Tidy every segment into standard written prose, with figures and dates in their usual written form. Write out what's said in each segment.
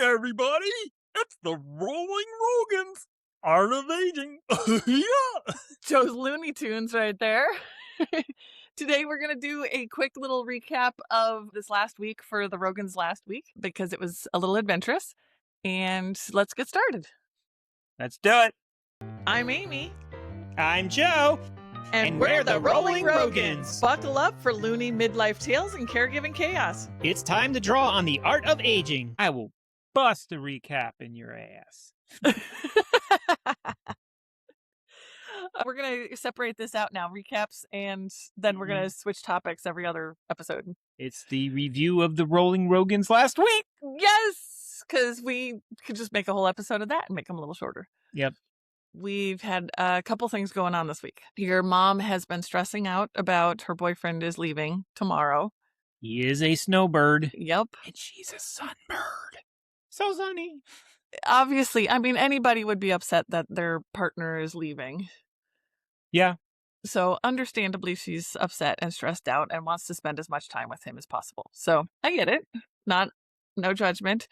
everybody! It's the Rolling Rogans! Art of Aging! Yeah! Joe's Looney Tunes right there. Today we're going to do a quick little recap of this last week for the Rogans last week because it was a little adventurous. And let's get started. Let's do it! I'm Amy. I'm Joe! And we're the Rolling Rogans. Buckle up for loony midlife tales and caregiving chaos. It's time to draw on the art of aging. I will bust a recap in your ass. We're going to separate this out now, recaps, and then we're going to switch topics every other episode. It's the review of the Rolling Rogans last week. Yes, because we could just make a whole episode of that and make them a little shorter. Yep. We've had a couple things going on this week. Your mom has been stressing out about her boyfriend is leaving tomorrow. He is a snowbird. Yep. And she's a sunbird. So sunny. Obviously, I mean, anybody would be upset that their partner is leaving. Yeah. So understandably, she's upset and stressed out and wants to spend as much time with him as possible. So I get it. No judgment.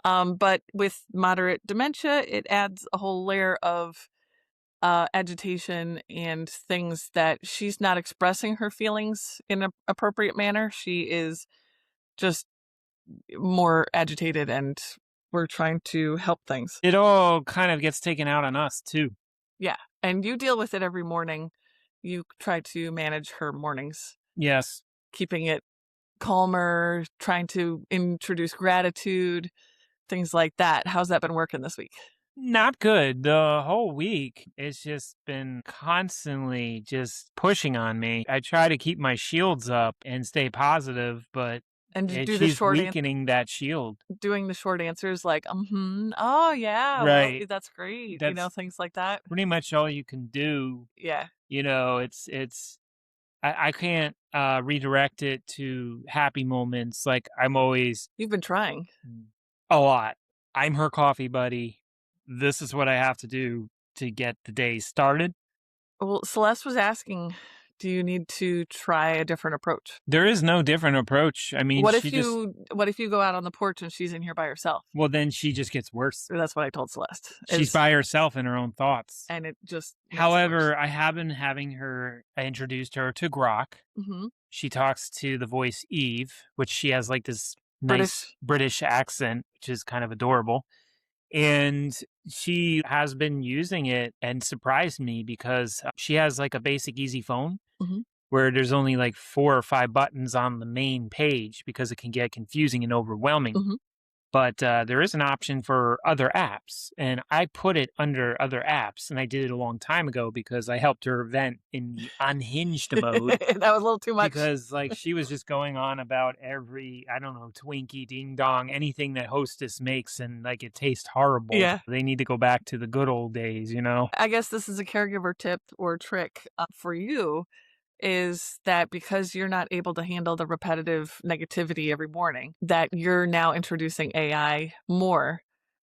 But with moderate dementia, it adds a whole layer of agitation and things that she's not expressing her feelings in an appropriate manner. She is just more agitated, and we're trying to help things. It all kind of gets taken out on us, too. Yeah. And you deal with it every morning. You try to manage her mornings. Yes. Keeping it calmer, trying to introduce gratitude, things like that. How's that been working this week? Not good. The whole week, it's just been constantly just pushing on me. I try to keep my shields up and stay positive, but she's weakening that shield. Doing the short answers like, oh, yeah, right. Well, that's great. That's things like that. Pretty much all you can do. Yeah. I can't redirect it to happy moments. Like You've been trying. A lot. I'm her coffee buddy. This is what I have to do to get the day started. Well, Celeste was asking, do you need to try a different approach? There is no different approach. I mean, what if you go out on the porch and she's in here by herself? Well, then she just gets worse. That's what I told Celeste. She's by herself in her own thoughts. And it just... However, I have been I introduced her to Grok. Mm-hmm. She talks to the voice Eve, which she has like this nice British accent, which is kind of adorable. And she has been using it and surprised me because she has like a basic easy phone where there's only like 4 or 5 buttons on the main page because it can get confusing and overwhelming. Mm-hmm. But there is an option for other apps, and I put it under other apps, and I did it a long time ago because I helped her vent in the unhinged mode. That was a little too much. Because like she was just going on about every, I don't know, Twinkie, Ding Dong, anything that Hostess makes, and like it tastes horrible. Yeah. They need to go back to the good old days, you know? I guess this is a caregiver tip or trick for you. Is that because you're not able to handle the repetitive negativity every morning, that you're now introducing AI more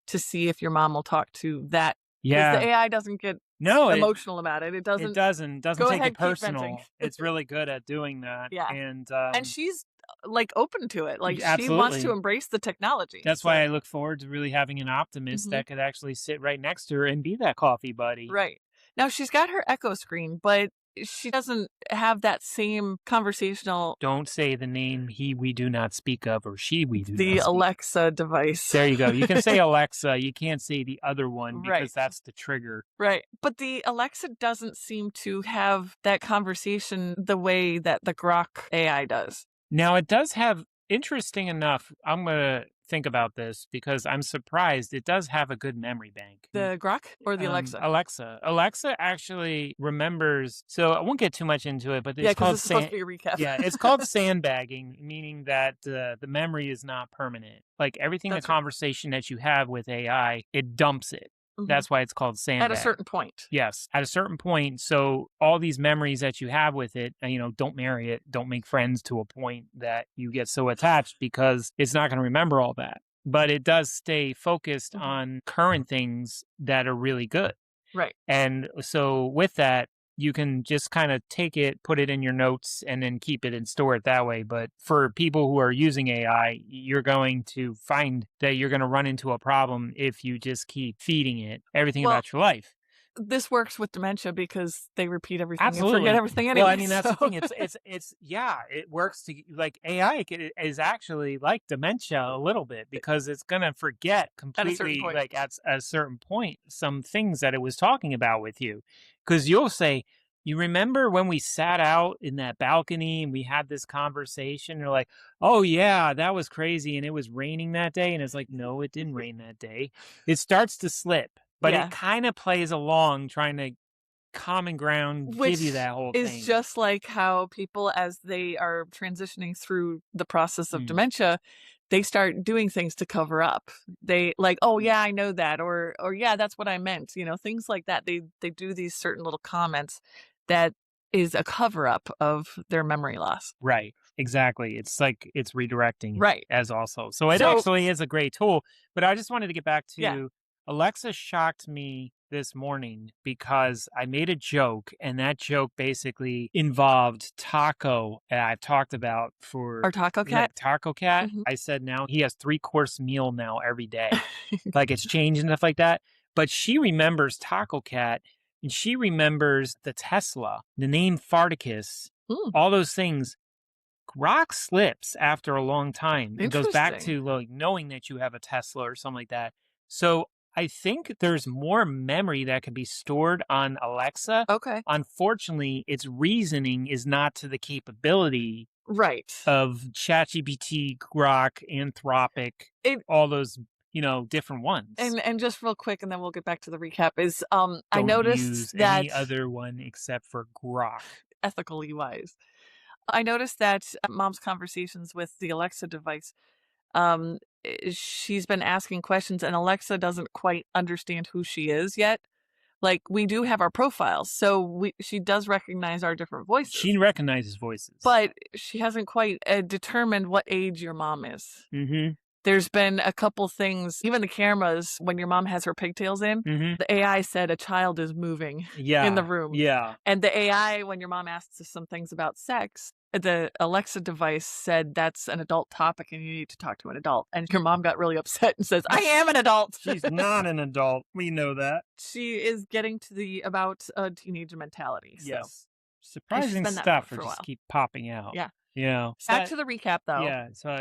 to see if your mom will talk to that. Yeah. Because the AI doesn't get emotional about it. It doesn't take it personal. It's really good at doing that. Yeah. And she's like open to it. Like absolutely. She wants to embrace the technology. That's why I look forward to really having an optimist that could actually sit right next to her and be that coffee buddy. Right. Now she's got her Echo screen, but she doesn't have that same conversational... Don't say the name he we do not speak of or she we do not speak. The Alexa device. There you go. You can say Alexa. You can't say the other one because that's the trigger. Right. But the Alexa doesn't seem to have that conversation the way that the Grok AI does. Now, it does have, interesting enough, I'm going to think about this because I'm surprised it does have a good memory bank. The Grok or the Alexa? Alexa actually remembers, so I won't get too much into it, but it's called it's supposed to be a recap. Yeah, it's called sandbagging, meaning that the memory is not permanent. Like everything, the conversation that you have with AI, it dumps it. That's why it's called sandbag. At a certain point. Yes, at a certain point. So all these memories that you have with it, don't marry it. Don't make friends to a point that you get so attached because it's not going to remember all that. But it does stay focused on current things that are really good. Right. And so with that, you can just kind of take it, put it in your notes, and then keep it and store it that way. But for people who are using AI, you're going to find that you're going to run into a problem if you just keep feeding it everything Well, about your life. this works with dementia because they repeat everything and forget Absolutely. everything Well, I anyway. mean, that's the So thing. Yeah, it works to like is actually like dementia a little bit because it's going to forget at a certain completely, point. like at a certain point, some things that it was talking about with you. Because you'll say, you remember when we sat out in that balcony and we had this conversation? You're like, oh, yeah, that was crazy. And it was raining that day. And it's like, no, it didn't rain that day. It starts to slip, but it Yeah. kind of plays along trying to common ground, give you Which that whole is thing. just like how people, as they are transitioning through the process of Mm. dementia, they start doing things to cover up. They like, "Oh, yeah, I know that," or "Yeah, that's what I meant," things like that. They do these certain little comments that is a cover up of their memory loss. Right. Exactly. It's like it's redirecting Right. as also. So it So actually is a great tool. But I just wanted to get back yeah. to Alexa shocked me this morning because I made a joke and that joke basically involved Taco that I've talked about for Our taco like cat? Taco Cat. Mhm. I said now he has 3-course meal now every day. Like it's changed and stuff like that. But she remembers Taco Cat and she remembers the Tesla, the name Farticus, Mm, all those things. Rock slips after a long time and goes back interesting. to like knowing that you have a Tesla or something like that. So I think there's more memory that can be stored on Alexa. Okay. Unfortunately, its reasoning is not to the capability Right. of ChatGPT, Grok, Anthropic, It all those, different ones. and just real quick, and then we'll get back to the recap, is, I Don't noticed use that any other one except for Grok. ethically wise. I noticed that mom's conversations with the Alexa device, she's been asking questions and Alexa doesn't quite understand who she is yet. Like, we do have our profiles, so she does recognize our different She voices, recognizes voices. but she hasn't quite determined what age your mom is. Mm-hmm. There's been a couple things, even the cameras, when your mom has her pigtails in, Mm-hmm. the AI said a child is moving in the Yeah. room. Yeah. And the AI, when your mom asks us some things about sex, the Alexa device said that's an adult topic and you need to talk to an adult. And your mom got really upset and says, I am an adult. She's not an adult. We know that. She is getting to the about a teenage mentality. So. Yes. And she's Surprising been that stuff for will a just while. keep popping out. Yeah. So Back to the recap though. so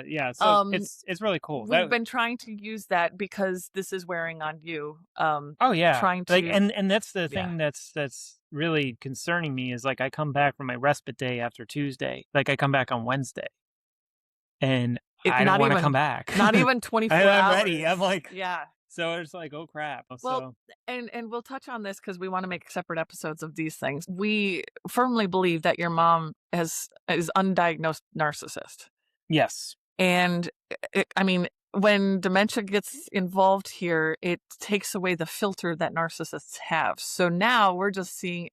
it's really cool. We've been trying to use that because this is wearing on you. Oh yeah. Trying Like to and that's the yeah. thing that's really concerning me is like I come back from my respite day after Tuesday. Like I come back on Wednesday and I don't Not want to even come back. not even 24 I'm hours. ready. I'm like yeah. so it's like oh crap. Well, and we'll touch on this because we want to make separate episodes of these things. We firmly believe that your mom is undiagnosed narcissist. Yes. And I mean, when dementia gets involved here, it takes away the filter that narcissists have. So now we're just seeing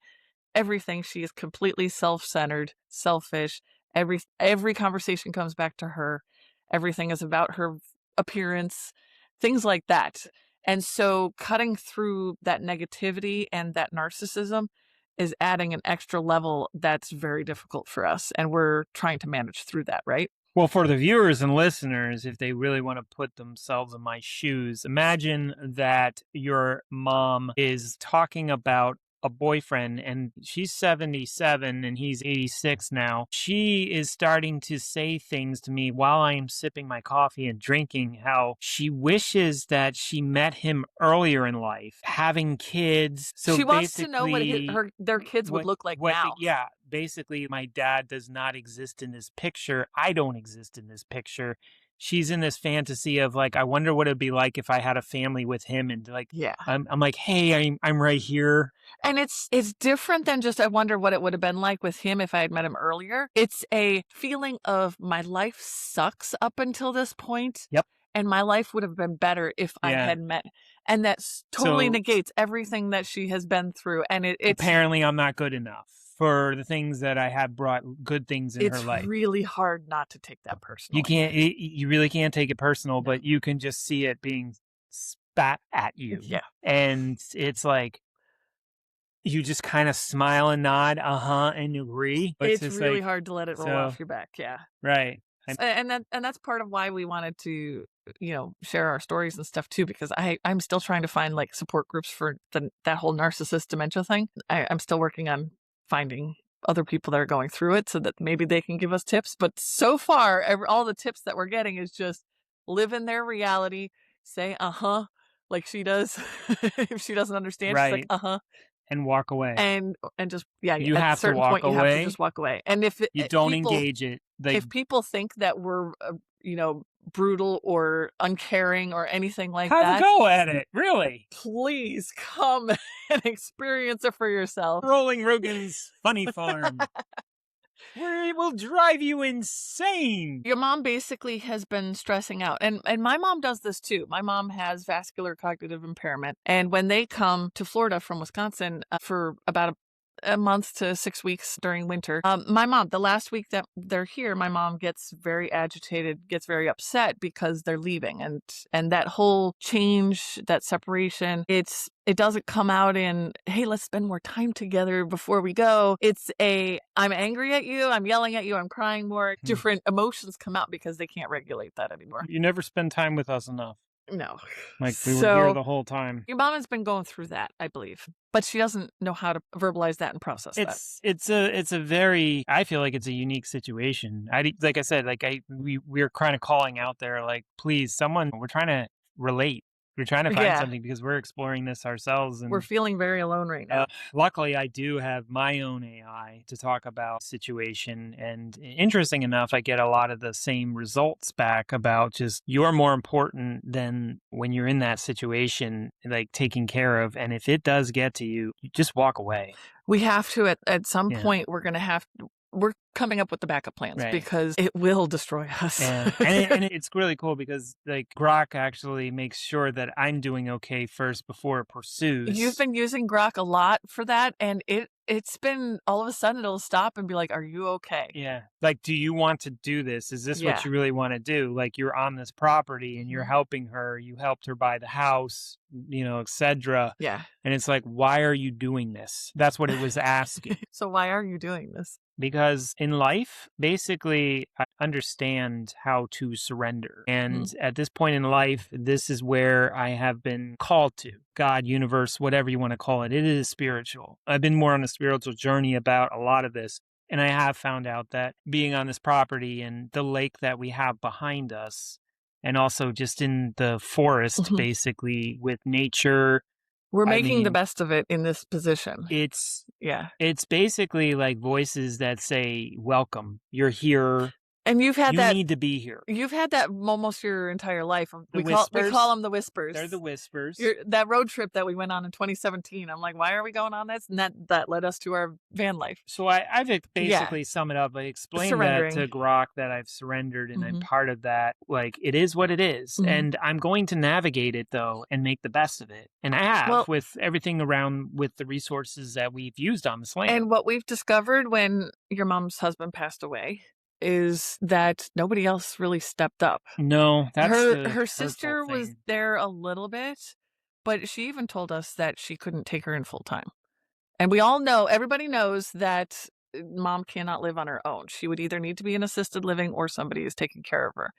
everything. She is completely self-centered, selfish. Every conversation comes back to her. Everything is about her appearance, things like that. And so cutting through that negativity and that narcissism is adding an extra level that's very difficult for us. And we're trying to manage through that, right? Well, for the viewers and listeners, if they really want to put themselves in my shoes, imagine that your mom is talking about a boyfriend and she's 77 and he's 86 now. She is starting to say things to me while I am sipping my coffee and drinking how she wishes that she met him earlier in life, having kids. So she wants to know what their kids would look like now. Yeah, basically my dad does not exist in this picture. I don't exist in this picture. She's in this fantasy of like, I wonder what it'd be like if I had a family with him, and like, yeah, I'm like, hey, I'm right here, and it's different than just I wonder what it would have been like with him if I had met him earlier. It's a feeling of my life sucks up until this point. Yep. And my life would have been better if I had met, and that totally negates everything that she has been through. And it's apparently I'm not good enough for the things that I had brought good things in her life. It's really hard not to take that personally. You really can't take it personal, but you can just see it being spat at you. Yeah. And it's like, you just kind of smile and nod, and agree. It's just really like, hard to let it roll off your back. Yeah. right. And that's part of why we wanted to, share our stories and stuff too, because I'm still trying to find like support groups for that whole narcissist dementia thing. I'm still working on finding other people that are going through it so that maybe they can give us tips. But so far, all the tips that we're getting is just live in their reality, say, like she does. If she doesn't understand, she's like, and walk away. And just, you at have a certain to walk point, away. you have to just walk away. And if you don't people, engage it, if people think that we're, brutal or uncaring or anything like that, have a go at it. Really, please come and experience it for yourself. Rolling Rogans Funny Farm. Where it will drive you insane. Your mom basically has been stressing out. And my mom does this too. My mom has vascular cognitive impairment. And when they come to Florida from Wisconsin for about a month to 6 weeks during winter, my mom, the last week that they're here, my mom gets very agitated, gets very upset because they're leaving. And that whole change, that separation, it doesn't come out in, hey, let's spend more time together before we go. It's I'm angry at you, I'm yelling at you, I'm crying more. Different emotions come out because they can't regulate that anymore. You never spend time with us enough. No. Like we were here the whole time. Your mom has been going through that, I believe. But she doesn't know how to verbalize that and process that. It's a very, I feel like it's a unique situation. Like I said, we're kind of calling out there, like, please, someone, we're trying to relate. We're trying to find something because we're exploring this ourselves. And we're feeling very alone right now. Luckily, I do have my own AI to talk about situation. And interesting enough, I get a lot of the same results back about just you're more important than when you're in that situation, like taking care of. And if it does get to you, you just walk away. We have to, at some point, we're coming up with the backup plans because it will destroy us. And it's really cool because like Grok actually makes sure that I'm doing okay first before it pursues. You've been using Grok a lot for that, and it's been all of a sudden it'll stop and be like, are you okay? Yeah. Like, do you want to do this? Is this what you really want to do? Like, you're on this property and you're helping her. You helped her buy the house, etc. Yeah. And it's like, why are you doing this? That's what it was asking. So why are you doing this? Because in life, basically, I understand how to surrender. And at this point in life, this is where I have been called to. God, universe, whatever you want to call it. It is spiritual. I've been more on a spiritual journey about a lot of this. And I have found out that being on this property and the lake that we have behind us, and also just in the forest, basically, with nature. We're making the best of it in this position. It's basically like voices that say, welcome, you're here. And you've had you need to be here. You've had that almost your entire life. We call them the whispers. They're the whispers. That road trip that we went on in 2017. I'm like, why are we going on this? And that led us to our van life. So I've basically sum it up. I explained that to Grok that I've surrendered and I'm part of that. Like, it is what it is. And I'm going to navigate it, though, and make the best of it. And I have with everything around with the resources that we've used on this land. And what we've discovered when your mom's husband passed away is that nobody else really stepped up. No, that's her sister was there a little bit, but she even told us that she couldn't take her in full time. And we all know, everybody knows that mom cannot live on her own. She would either need to be in assisted living or somebody is taking care of her.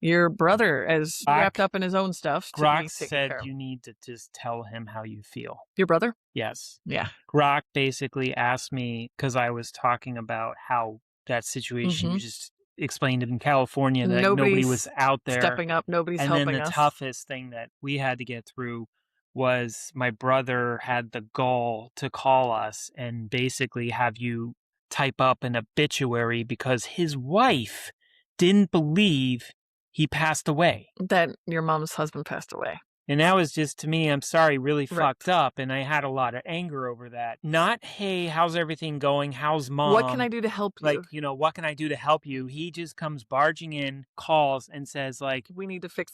Your brother is wrapped up in his own stuff. Grok said you need to just tell him how you feel. Your brother? Yes. Yeah. Grok basically asked me, because I was talking about how that situation you just explained in California, that nobody was out there stepping up, nobody's helping us. And then the toughest thing that we had to get through was my brother had the gall to call us and basically have you type up an obituary because his wife didn't believe he passed away. That your mom's husband passed away. And that was just, to me, I'm sorry, really fucked up. And I had a lot of anger over that. Not, hey, how's everything going? How's mom? What can I do to help you? Like, what can I do to help you? He just comes barging in, calls, and says, like, we need to fix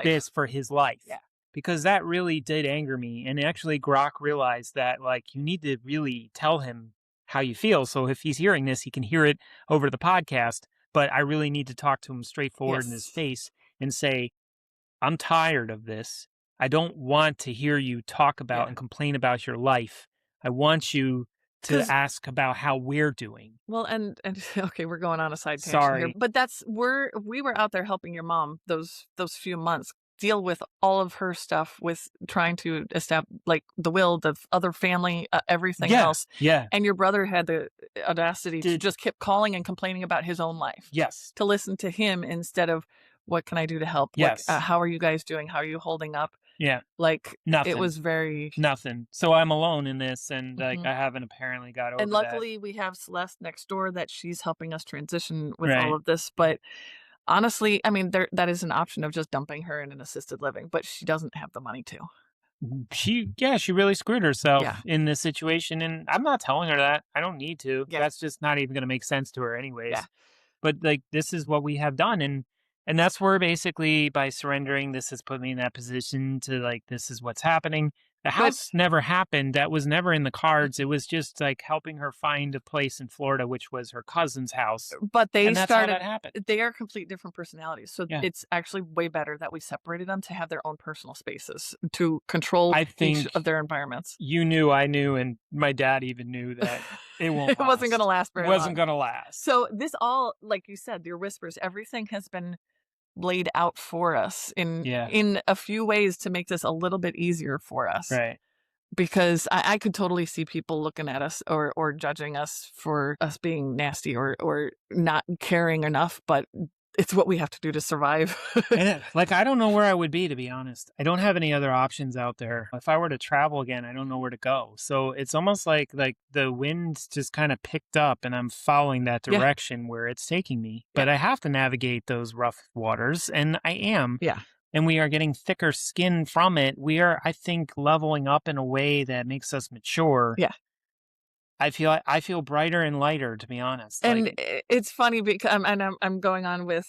this for his life. Yeah. Because that really did anger me. And actually, Grok realized that, like, you need to really tell him how you feel. So if he's hearing this, he can hear it over the podcast. But I really need to talk to him straightforward in his face and say, I'm tired of this. I don't want to hear you talk about and complain about your life. I want you to 'Cause ask about how we're doing. well, and okay, we're going on a side tangent here, Sorry. but we were out there helping your mom those few months deal with all of her stuff with trying to establish like the will, the other family, everything Yeah. else. Yeah. And your brother had the audacity to Did just keep calling and complaining about his own life, yes. to listen to him instead of what can I do to help? Like, Yes. how are you guys doing? How are you holding up? Yeah. Like, it Nothing. was very. Nothing. So I'm alone in this, and, like, Mhm. I haven't apparently got And over that. luckily, we have Celeste next door that she's helping us transition with all Right. of this. But honestly, I mean, that is an option of just dumping her in an assisted living, but she doesn't have the money to. She really screwed Yeah. herself in this situation, and I'm not telling her that. I don't need to. Yeah. That's just not even gonna make sense to her Yeah. anyways. But, like, this is what we have done, and that's where basically by surrendering, this has put me in that position to, like, this is what's happening. The But house never happened. That was never in the cards. It was just, like, helping her find a place in Florida, which was her cousin's house, but and that's how that happened. they are complete different personalities. So Yeah. it's actually way better that we separated them to have their own personal spaces to control I each think of their environments. you knew, I knew, and my dad even knew that it won't It wasn't going to last. last very Wasn't long. gonna last. So this all, like you said, your whispers, everything has been laid out for us Yeah. in a few ways to make this a little bit easier for us. Right. Because I could totally see people looking at us or judging us for us being nasty or not caring enough, but it's what we have to do to survive. And, like, I don't know where I would be, to be honest. I don't have any other options out there. If I were to travel again, I don't know where to go. So it's almost like the wind just kind of picked up and I'm following that Yeah. direction where it's taking me. Yeah. But I have to navigate those rough waters, and I am. Yeah. And we are getting thicker skin from it. We are, I think, leveling up in a way that makes us mature. Yeah. I feel brighter and lighter, to be honest. And Like, it's funny because I'm going on with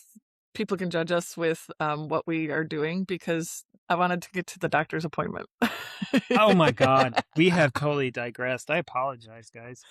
people can judge us with what we are doing because I wanted to get to the doctor's appointment. oh my God, we have totally digressed. I apologize, guys.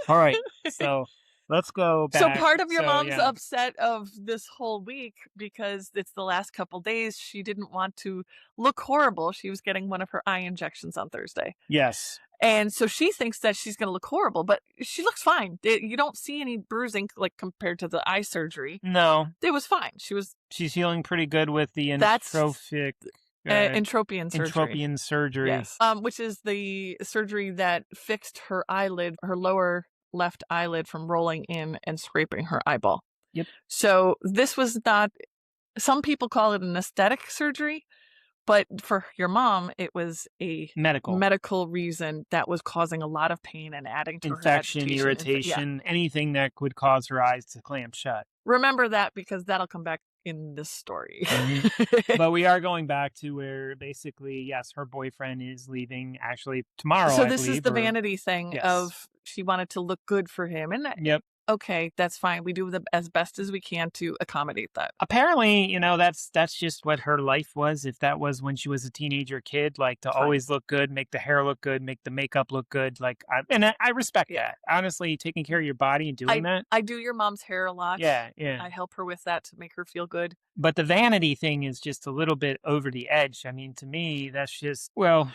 All right, so let's go So back. part of your So, mom's yeah. upset of this whole week because it's the last couple days. She didn't want to look horrible. She was getting one of her eye injections on Thursday. Yes. And so she thinks that she's going to look horrible, but she looks fine. You don't see any bruising like compared to the eye surgery. No, It was fine. she's healing pretty good with the That's entropic entropian surgery. entropian surgery. Yes. Which is the surgery that fixed her eyelid, her lower left eyelid from rolling in and scraping her eyeball. Yep. So this was not, some people call it an aesthetic surgery, but for your mom, it was a medical reason that was causing a lot lot of pain and adding to Infection, her agitation. irritation, anything that could cause her eyes to clamp shut. Remember that because that'll come back in this story. But we are going back to where basically, yes, her boyfriend is leaving actually tomorrow. So I this is believe, the or- vanity thing Yes. of she wanted to look good for him. And Yep. okay, that's fine. We do as best as we can to accommodate that. Apparently, that's just what her life was. If that was when she was a teenager kid, like to Fine. always look good, make the hair look good, make the makeup look good. Like, I respect Yeah. that. Honestly, taking care of your body and doing that. I do your mom's hair a lot. Yeah, yeah. I help her with that to make her feel good. But the vanity thing is just a little bit over the edge. I mean, to me, that's just, well,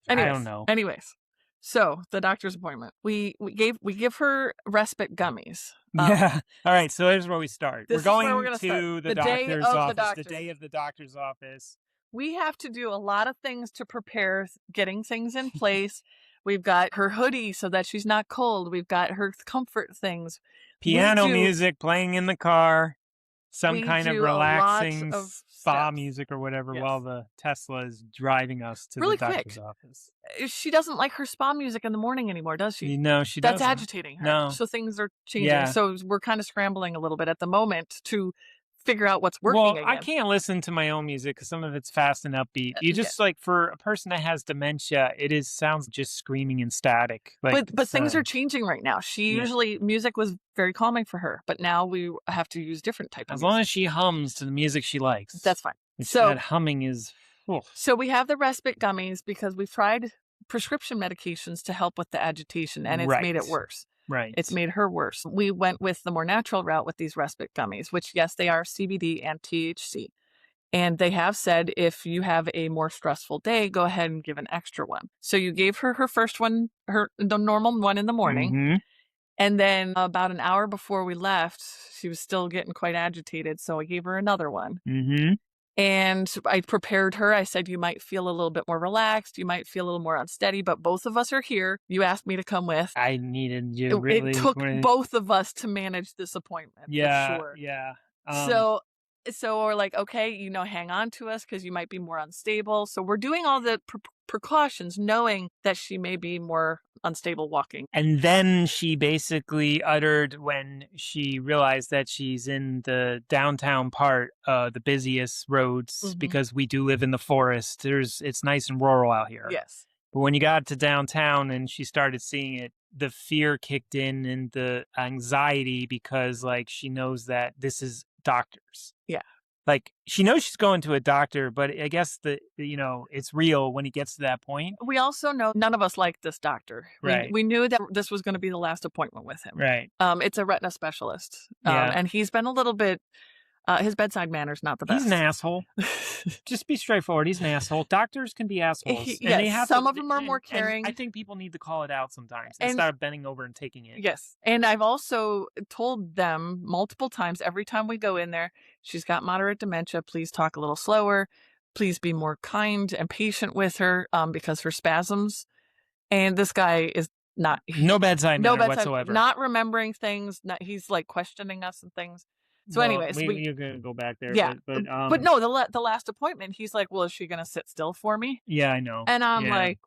Anyways, I don't know. Anyways, so the doctor's appointment. We give her respite gummies. Yeah. All right. So here's where we start. This We're is where going we're gonna to start. the The day doctor's of the office. The doctor's. day of the doctor's office. We have to do a lot of things to prepare getting things in place. We've got her hoodie so that she's not cold. We've got her comfort things. Piano music playing in the car. Some We kind of do a lot relaxing of spa steps. music or whatever Yes. while the Tesla is driving us to Really the doctor's quick. office. She doesn't like her spa music in the morning anymore, does she? No, she That's doesn't. agitating her. No. So things are changing. Yeah. So we're kind of scrambling a little bit at the moment to figure out what's working Well, again. I can't listen to my own music because some of it's fast and upbeat. You yeah. just like for a person that has dementia, sounds just screaming and static. Like, But things are changing right now. She Yeah. usually music was very calming for her, but now we have to use different type of as music. long as she hums to the music she likes. That's fine. It's So- that humming is. Oh. So we have the respite gummies because we've tried prescription medications to help with the agitation, and it's made it Right. worse. Right. It's made her worse. We went with the more natural route with these respite gummies, which, yes, they are CBD and THC. And they have said, if you have a more stressful day, go ahead and give an extra one. So you gave her her first one, the normal one in the morning. Mm-hmm. And then about an hour before we left, she was still getting quite agitated. So I gave her another one. Mm-hmm. And I prepared her. I said, you might feel a little bit more relaxed. You might feel a little more unsteady, but both of us are here. You asked me to come with. I needed you really. It took both of us to manage this appointment. Yeah, for sure. yeah. So we're like, okay, hang on to us because you might be more unstable. So we're doing all the precautions, knowing that she may be more unstable walking. And then she basically uttered, when she realized that she's in the downtown part, the busiest roads, because we do live in the forest. It's nice and rural out here. Yes. But when you got to downtown and she started seeing it, the fear kicked in and the anxiety, because like she knows that this is doctors. Yeah. Like, she knows she's going to a doctor, but I guess it's real when he gets to that point. We also know none of us like this doctor. Right. We knew that this was going to be the last appointment with him. Right. It's a retina specialist. Yeah. And he's been a little bit, his bedside manner's not the best. He's an asshole. Just be straightforward. He's an asshole. Doctors can be assholes. Yes, and they have some of them are more caring. I think people need to call it out sometimes instead of bending over and taking it. Yes. And I've also told them multiple times, every time we go in there, she's got moderate dementia. Please talk a little slower. Please be more kind and patient with her, because her spasms. And this guy is not. No bedside manner whatsoever. Not remembering things. He's like questioning us and things. So anyways, you're going to go back there. Yeah. But no, the last appointment, he's like, well, is she going to sit still for me? Yeah, I know. And I'm like,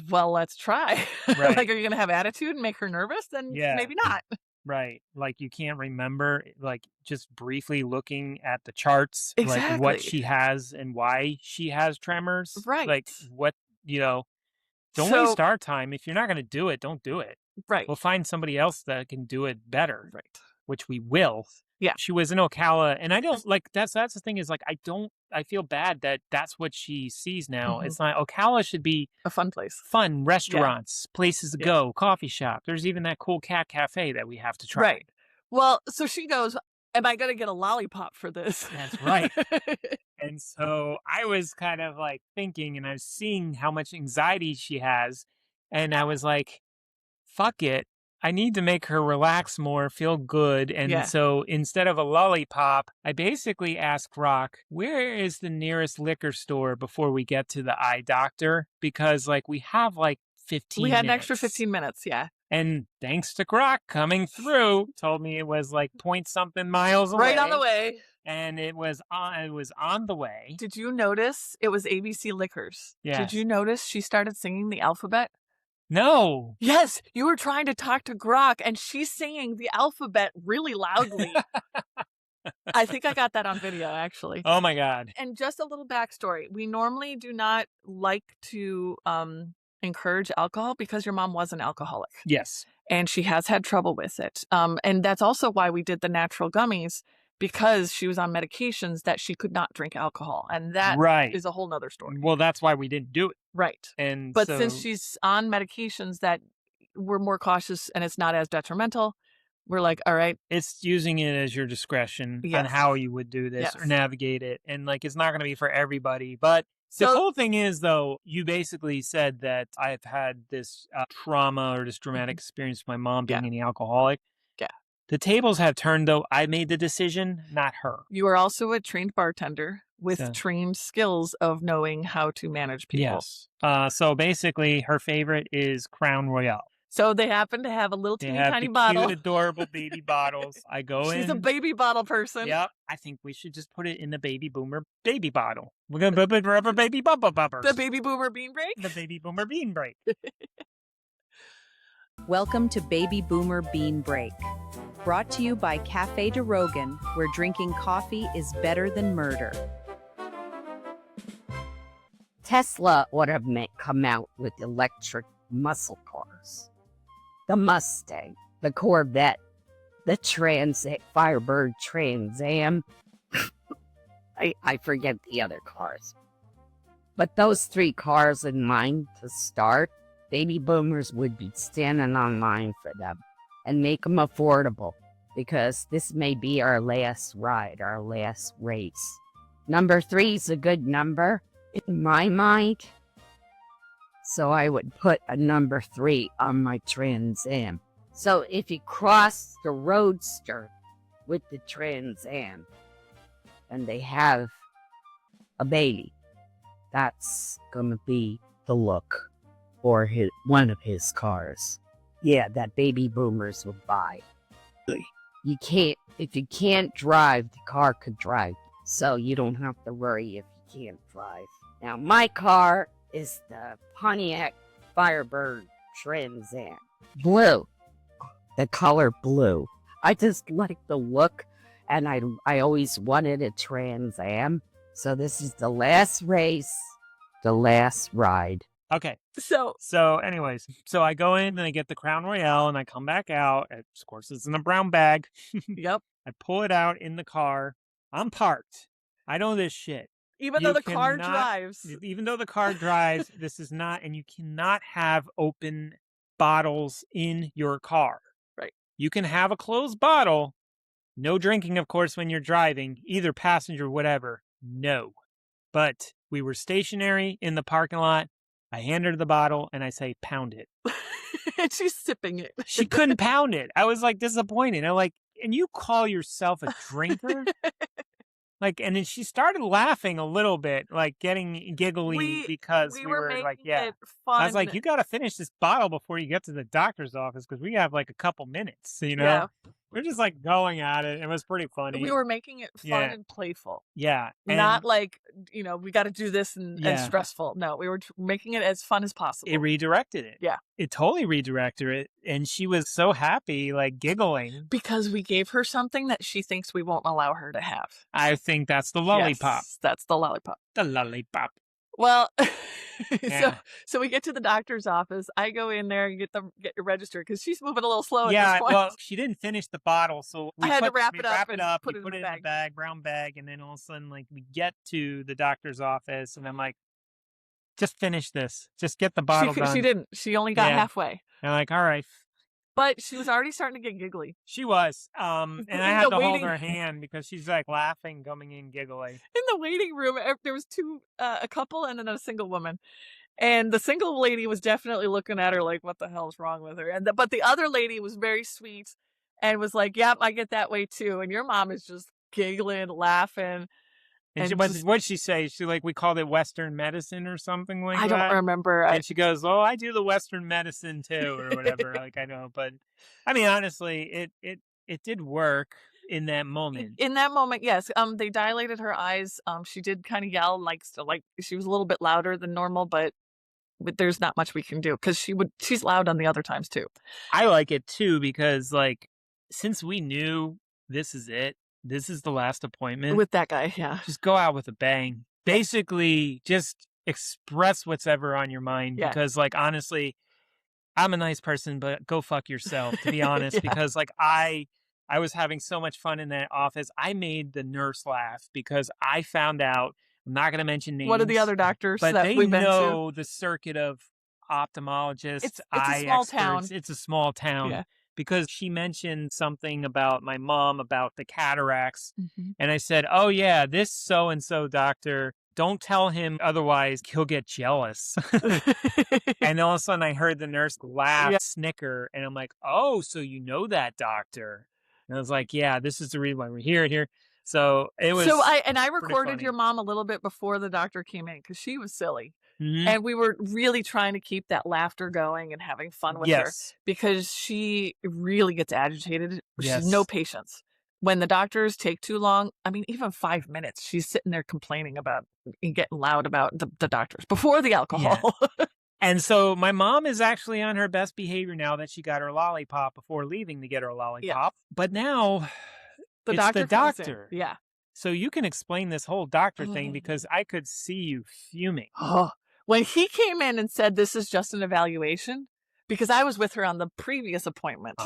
well, let's try. Right. Like, are you going to have attitude and make her nervous? Then maybe not. Right. Like, you can't remember, like, just briefly looking at the charts, exactly. like what she has and why she has tremors. Right. Like, what, don't waste our time. If you're not going to do it, don't do it. Right. We'll find somebody else that can do it better. Right. Which we will. Yeah. She was in Ocala, and I don't like that's the thing is, like, I feel bad that that's what she sees now. It's not, Ocala should be a fun place. Fun restaurants, places to go, coffee shop. There's even that cool cat cafe that we have to try. Right. Well, so she goes, am I going to get a lollipop for this? That's right. And so I was kind of like thinking, and I was seeing how much anxiety she has, and I was like, fuck it. I need to make her relax more, feel good. And so instead of a lollipop, I basically asked Grok, where is the nearest liquor store before we get to the eye doctor? Because, like, we have like 15 minutes. We had an extra 15 minutes, yeah. And thanks to Grok coming through, told me it was like point something miles away. Right on the way. And it was on the way. Did you notice it was ABC Liquors? Yeah. Did you notice she started singing the alphabet? No. Yes, you were trying to talk to Grok, and she's singing the alphabet really loudly. I think I got that on video, actually. Oh, my God. And just a little backstory. We normally do not like to encourage alcohol because your mom was an alcoholic. Yes. And she has had trouble with it. And that's also why we did the natural gummies, because she was on medications that she could not drink alcohol. And that is a whole nother story. Well, that's why we didn't do it. Right. But since she's on medications that we're more cautious and it's not as detrimental, we're like, all right. It's using it as your discretion on how you would do this or navigate it. And, like, it's not going to be for everybody. But the whole thing is, though, you basically said that I've had this trauma or this dramatic experience with my mom being an alcoholic. Yeah. The tables have turned, though. I made the decision, not her. You are also a trained bartender with trained skills of knowing how to manage people. Yes. So basically, her favorite is Crown Royale. So they happen to have a little teeny tiny bottle. Cute, adorable baby bottles. I go in. She's a baby bottle person. Yep. I think we should just put it in the baby boomer baby bottle. We're going to put it rubber baby bumper bumpers. The baby boomer bean break? The baby boomer bean break. Welcome to Baby Boomer Bean Break. Brought to you by Cafe de Rogan, where drinking coffee is better than murder. Tesla ought to come out with electric muscle cars. The Mustang, the Corvette, the Firebird Trans Am. I forget the other cars. But those 3 cars in line to start, baby boomers would be standing on line for them and make them affordable, because this may be our last ride, our last race. Number 3 is a good number in my mind. So I would put a number 3 on my Trans Am. So if you cross the roadster with the Trans Am and they have a baby, that's going to be the look for one of his cars. Yeah, that baby boomers will buy. If you can't drive, the car could drive. So you don't have to worry if you can't drive. Now, my car is the Pontiac Firebird Trans Am. Blue. The color blue. I just like the look, and I always wanted a Trans Am. So this is the last race, the last ride. Okay. So anyways, I go in and I get the Crown Royale and I come back out. Of course, it's in a brown bag. Yep. I pull it out in the car. I'm parked. I know this shit. Even though the car drives. Even though the car drives, this is not, and you cannot have open bottles in your car. Right. You can have a closed bottle. No drinking, of course, when you're driving, either passenger, whatever. No. But we were stationary in the parking lot. I hand her the bottle and I say, pound it. And she's sipping it. She couldn't pound it. I was like disappointed. I'm like, and you call yourself a drinker? Like, and then she started laughing a little bit, like getting giggly because we were like, yeah. Fun. I was like, you got to finish this bottle before you get to the doctor's office because we have like a couple minutes, you know? Yeah. We're just like going at it. It was pretty funny. We were making it fun and playful. Yeah. And not like, we got to do this and stressful. No, we were making it as fun as possible. It redirected it. Yeah. It totally redirected it. And she was so happy, like giggling. Because we gave her something that she thinks we won't allow her to have. I think that's the lollipop. Yes, that's the lollipop. The lollipop. Well, Yeah. so we get to the doctor's office. I go in there and get your register because she's moving a little slow at Yeah, this point. well, she didn't finish the bottle, so I had to wrap we it up and we put it in put the it in a bag. bag, brown bag, and then all of a sudden, like, we get to the doctor's office, and I'm like, just finish this. Just get the bottle done. She didn't. She only got halfway. And I'm like, all right. But she was already starting to get giggly. She was. And I had to hold her hand because she's like laughing, coming in giggly. In the waiting room, there was a couple and then a single woman. And the single lady was definitely looking at her like, what the hell's wrong with her? But the other lady was very sweet and was like, yep, I get that way too. And your mom is just giggling, laughing. And what'd she say? She like, we called it Western medicine or something like that? I don't remember. And she goes, oh, I do the Western medicine too, or whatever. Like, I know. But I mean, honestly, it did work in that moment. In that moment, yes. They dilated her eyes. She did kind of yell, like she was a little bit louder than normal, but there's not much we can do because she's loud on the other times too. I like it too because like since we knew this is it, this is the last appointment with that guy. Yeah, just go out with a bang. Basically, just express what's ever on your mind because like honestly, I'm a nice person, but go fuck yourself to be honest. Because like I was having so much fun in that office. I made the nurse laugh because I found out. I'm not going to mention names. What are the other doctors but that they we've been know to? the circuit of ophthalmologists, it's eye a small experts. town. It's a small town. Yeah. Because she mentioned something about my mom about the cataracts. Mm-hmm. And I said, oh, yeah, this so-and-so doctor, don't tell him, otherwise he'll get jealous. And all of a sudden I heard the nurse laugh, snicker. And I'm like, oh, so you know that doctor. And I was like, yeah, this is the reason why we're here. So it was. I recorded your mom a little bit before the doctor came in because she was silly. Mm-hmm. And we were really trying to keep that laughter going and having fun with her because she really gets agitated. She has no patience. When the doctors take too long, I mean, even 5 minutes, she's sitting there complaining about and getting loud about the doctors before the alcohol. Yeah. And so my mom is actually on her best behavior now that she got her lollipop before leaving to get her lollipop. Yeah. But now it's the doctor. Yeah. So you can explain this whole doctor thing because I could see you fuming. Oh. When he came in and said, this is just an evaluation, because I was with her on the previous appointment.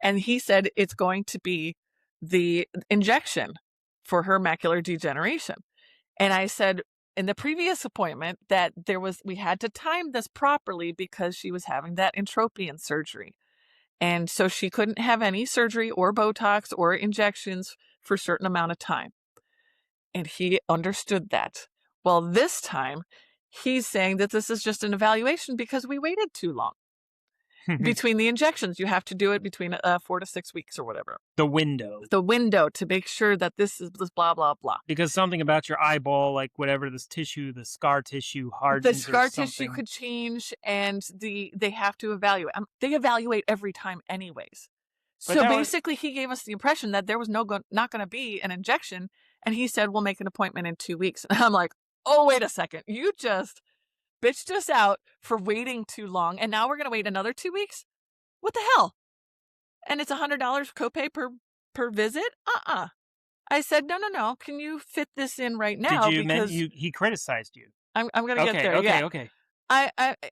And he said, it's going to be the injection for her macular degeneration. And I said, in the previous appointment that we had to time this properly because she was having that entropion surgery. And so she couldn't have any surgery or Botox or injections for a certain amount of time. And he understood that. Well, this time, he's saying that this is just an evaluation because we waited too long between the injections. You have to do it between 4 to 6 weeks or whatever. The window. The window to make sure that this is this blah, blah, blah. Because something about your eyeball, like whatever this tissue, the scar tissue hardens. The scar or something. tissue could change, and they have to evaluate. They evaluate every time anyways. But So basically, he gave us the impression that there was not going to be an injection, and he said, we'll make an appointment in 2 weeks. And I'm like, oh, wait a second. You just bitched us out for waiting too long, and now we're going to wait another 2 weeks? What the hell? And it's $100 copay per visit? I said, no. Can you fit this in right now? Did you because he criticized you? I'm going to get there. Okay.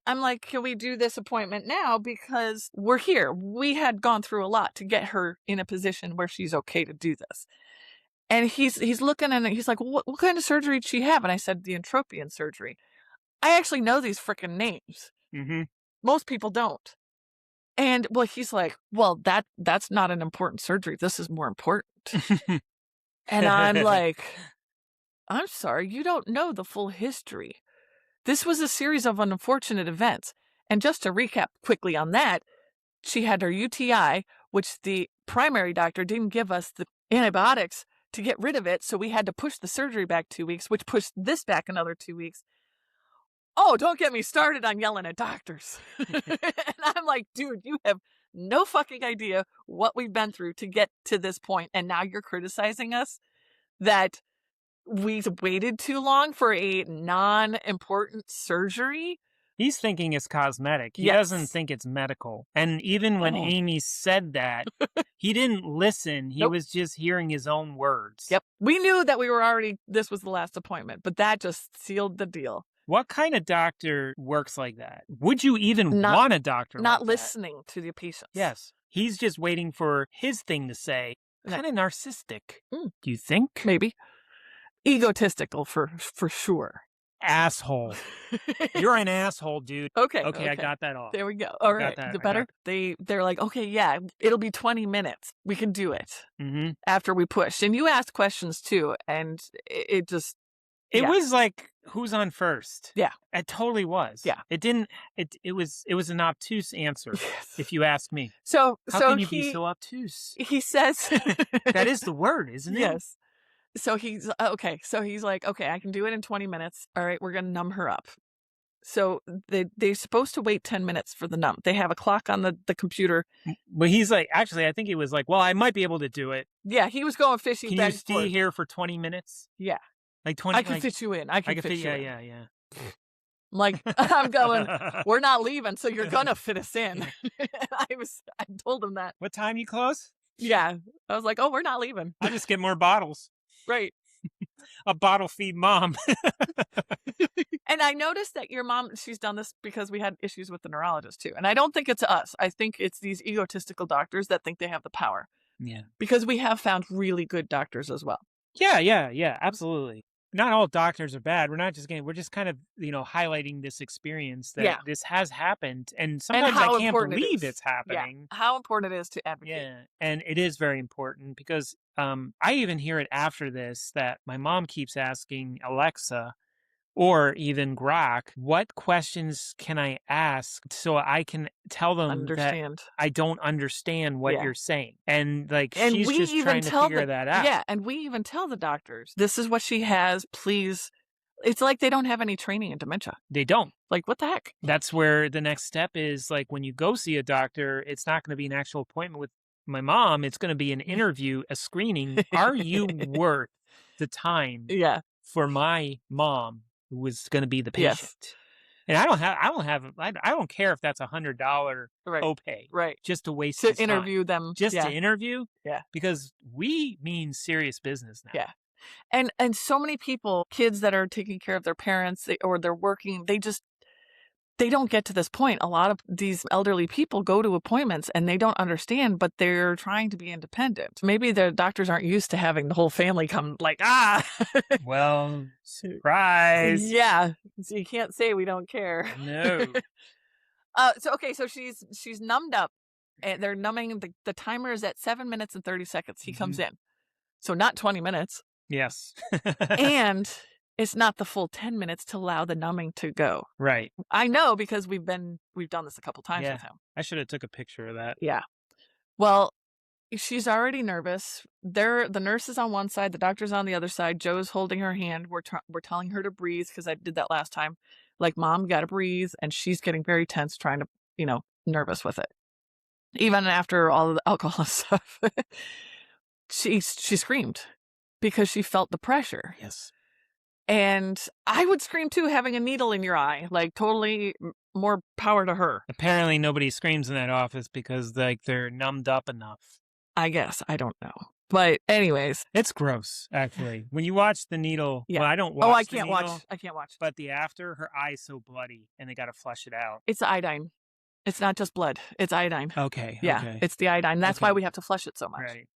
I'm like, can we do this appointment now? Because we're here. We had gone through a lot to get her in a position where she's okay to do this. And he's looking at it. He's like, what kind of surgery did she have? And I said, the entropion surgery. I actually know these freaking names. Mm-hmm. Most people don't. And well, he's like, well, that's not an important surgery. This is more important. And I'm like, I'm sorry, you don't know the full history. This was a series of unfortunate events. And just to recap quickly on that, she had her UTI, which the primary doctor didn't give us the antibiotics to get rid of it. So we had to push the surgery back 2 weeks, which pushed this back another 2 weeks. Oh, don't get me started on yelling at doctors. And I'm like, dude, you have no fucking idea what we've been through to get to this point. And now you're criticizing us that we waited too long for a non-important surgery. He's thinking it's cosmetic. He Yes. doesn't think it's medical. And even when Amy said that, he didn't listen. He Nope. was just hearing his own words. Yep. We knew that this was the last appointment, but that just sealed the deal. What kind of doctor works like that? Would you even Not- want a doctor Not like that? listening to the patients. Yes. He's just waiting for his thing to say. Yeah. Kind of narcissistic. Mm. Do you think? Maybe. Egotistical for sure. Asshole. You're an asshole, dude. Okay. Okay, I got that off. There we go. All right. that. The I better? got They're like, okay, yeah, it'll be 20 minutes. We can do it Mm-hmm. after we push. And you asked questions too, and it just It Yeah. was like, who's on first? Yeah. It totally was. Yeah. It didn't, it was an obtuse answer, Yes. if you ask me. So How can you be so obtuse? he says That is the word, isn't it? Yes. So he's okay. So he's like, okay, I can do it in 20 minutes. All right, we're gonna numb her up. So they're supposed to wait 10 minutes for the numb. They have a clock on the computer. But he's like, actually, I think he was like, well, I might be able to do it. Yeah, he was going fishing Can back you and stay forth. here for 20 minutes? Yeah. Like 20 I can like, fit you in. I I can can fit fit, you yeah, in. yeah. I'm like, I'm going, we're not leaving, so you're gonna fit us in. I told him that. What time you close? Yeah. I was like, oh, we're not leaving. I'll just get more bottles. Right. A bottle feed mom. And I noticed that your mom, she's done this because we had issues with the neurologist too. And I don't think it's us. I think it's these egotistical doctors that think they have the power. Yeah. Because we have found really good doctors as well. Yeah, absolutely. Not all doctors are bad. We're just kind of, highlighting this experience that this has happened. And sometimes how I can't important it believe is. it's happening. Yeah. How important it is to advocate. Yeah. And it is very important because I even hear it after this that my mom keeps asking Alexa or even Grok, what questions can I ask so I can tell them Understand. that I don't understand what Yeah. you're saying? And And she's we just even trying to tell figure that out. Yeah, and we even tell the doctors, this is what she has, please. It's like they don't have any training in dementia. They don't. Like, what the heck? That's where the next step is, like, when you go see a doctor, it's not going to be an actual appointment with my mom. It's going to be an interview, a screening. Are you worth the time Yeah. for my mom who was going to be the Yes. patient? And I don't care if that's $100 Right. copay Right. just to waste To his time. interview them. Just yeah. to interview. Yeah. Because we mean serious business now. Yeah. And so many people, kids that are taking care of their parents or they're working, they don't get to this point. A lot of these elderly people go to appointments and they don't understand, but they're trying to be independent. Maybe the doctors aren't used to having the whole family come like, Well, surprise. Yeah. So you can't say we don't care. No. So she's numbed up and they're numbing. The timer is at 7 minutes and 30 seconds. He comes in. So not 20 minutes. Yes. And it's not the full 10 minutes to allow the numbing to go. Right. I know because we've done this a couple times with him. I should have took a picture of that. Yeah. Well, she's already nervous. The nurse is on one side, the doctor's on the other side. Joe's holding her hand. We're telling her to breathe because I did that last time. Like, Mom, got to breathe. And she's getting very tense, trying to, nervous with it. Even after all of the alcohol and stuff. She screamed because she felt the pressure. Yes. And I would scream too, having a needle in your eye. Like, totally more power to her. Apparently nobody screams in that office because they're numbed up enough. I guess. I don't know. But anyways. It's gross, actually. When you watch the needle. Yeah. Well, I don't watch I can't watch. But the after, her eye's so bloody and they got to flush it out. It's iodine. It's not just blood. It's iodine. Okay. Yeah. Okay. It's the iodine. That's why we have to flush it so much. Right.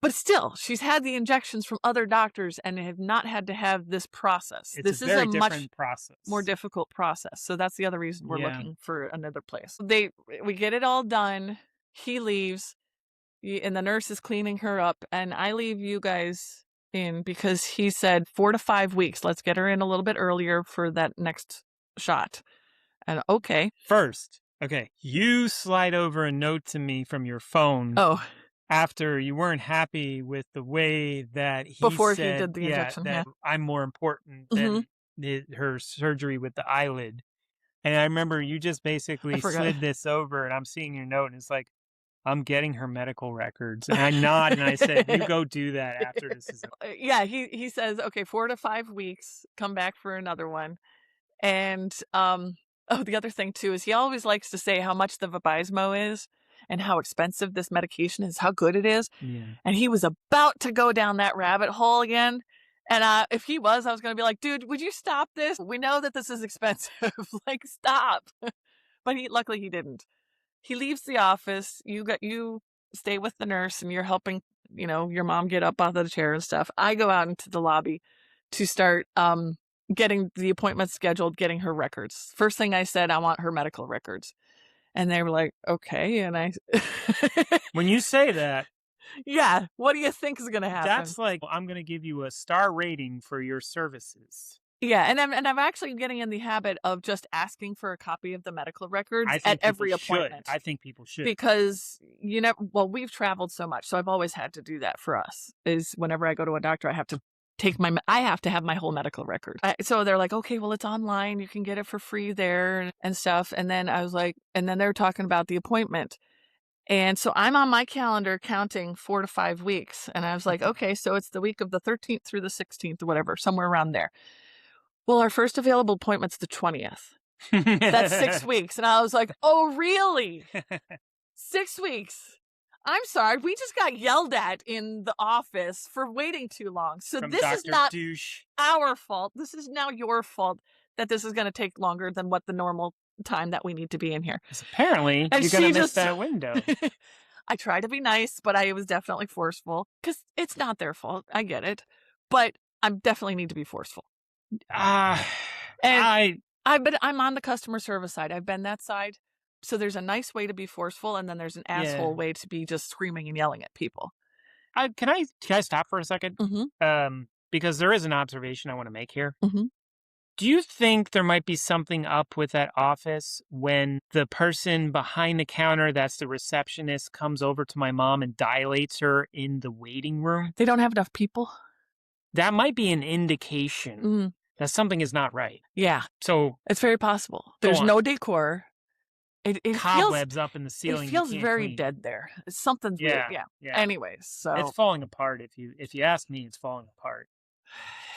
But still, she's had the injections from other doctors and have not had to have this process. This is a much process. More difficult process. So that's the other reason we're looking for another place. We get it all done. He leaves, and the nurse is cleaning her up, and I leave you guys in because he said 4 to 5 weeks. Let's get her in a little bit earlier for that next shot. And okay. First, okay, you slide over a note to me from your phone. Oh. After you weren't happy with the way that he before said, he did the injection, that I'm more important than her surgery with the eyelid. And I remember you just basically slid this over, and I'm seeing your note, and it's like, I'm getting her medical records. And I nod, and I said, you go do that after this is over. Yeah, he says, okay, 4 to 5 weeks, come back for another one. And the other thing, too, is he always likes to say how much the Vabysmo is. And how expensive this medication is, how good it is. Yeah. And he was about to go down that rabbit hole again. And if he was, I was going to be like, dude, would you stop this? We know that this is expensive. Like, stop. But luckily he didn't. He leaves the office. You stay with the nurse and you're helping, your mom get up out of the chair and stuff. I go out into the lobby to start getting the appointment scheduled, getting her records. First thing I said, I want her medical records. And they were like, okay. And I. When you say that. Yeah. What do you think is going to happen? That's like, I'm going to give you a star rating for your services. Yeah. And I'm actually getting in the habit of just asking for a copy of the medical records at every appointment. I think people should. Because, we've traveled so much. So I've always had to do that for us. Is whenever I go to a doctor, I have to have my whole medical record. So they're like, okay, well, it's online. You can get it for free there and stuff. And then I was like, and then they're talking about the appointment. And so I'm on my calendar counting 4 to 5 weeks. And I was like, okay, so it's the week of the 13th through the 16th or whatever, somewhere around there. Well, our first available appointment's the 20th. That's 6 weeks. And I was like, oh, really? 6 weeks. I'm sorry, we just got yelled at in the office for waiting too long. So From this Dr. is not Douche. our fault. This is now your fault that this is going to take longer than what the normal time that we need to be in here. Apparently, you're going to miss that window. I try to be nice, but I was definitely forceful because it's not their fault. I get it. But I definitely need to be forceful. But I'm on the customer service side. I've been that side. So there's a nice way to be forceful, and then there's an asshole way to be just screaming and yelling at people. Can I stop for a second? Mm-hmm. Because there is an observation I want to make here. Mm-hmm. Do you think there might be something up with that office when the person behind the counter, that's the receptionist, comes over to my mom and dilates her in the waiting room? They don't have enough people? That might be an indication that something is not right. Yeah. So it's very possible. There's no decor. It cobwebs up in the ceiling. It feels very dead there. Something's weird. Yeah. Anyways, so it's falling apart. If you ask me, it's falling apart.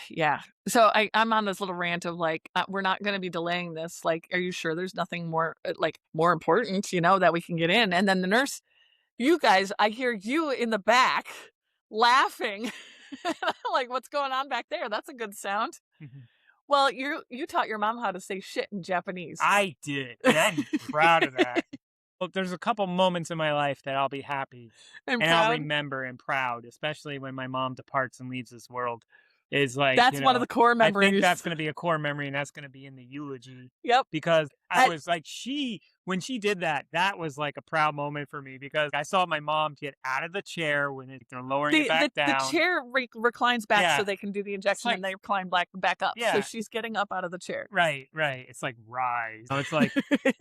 Yeah. So I'm on this little rant of like, we're not going to be delaying this. Like, are you sure there's nothing more important, that we can get in? And then the nurse, you guys, I hear you in the back laughing. Like, what's going on back there? That's a good sound. Well, you taught your mom how to say shit in Japanese. I did. And I'm proud of that. Look, there's a couple moments in my life that I'll be happy and I'll remember and proud, especially when my mom departs and leaves this world. is like, That's one of the core I think memories. that's going to be a core memory, and that's going to be in the eulogy. Yep. Because I was like, when she did that, that was like a proud moment for me because I saw my mom get out of the chair when they're lowering it back down. The chair reclines back so Yeah. they can do the injection, like- and they recline back up. Yeah. So she's getting up out of the chair. Right. It's like rise. It's like,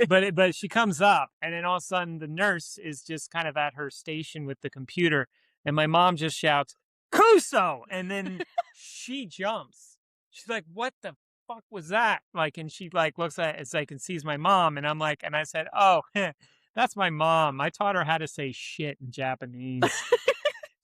but she comes up, and then all of a sudden the nurse is just kind of at her station with the computer, and my mom just shouts, "Kuso!" And then she jumps. She's like, "What the fuck was that?" Like, and she like looks at it, it's like, and sees my mom, and I'm like, and I said, "Oh, that's my mom. I taught her how to say shit in Japanese."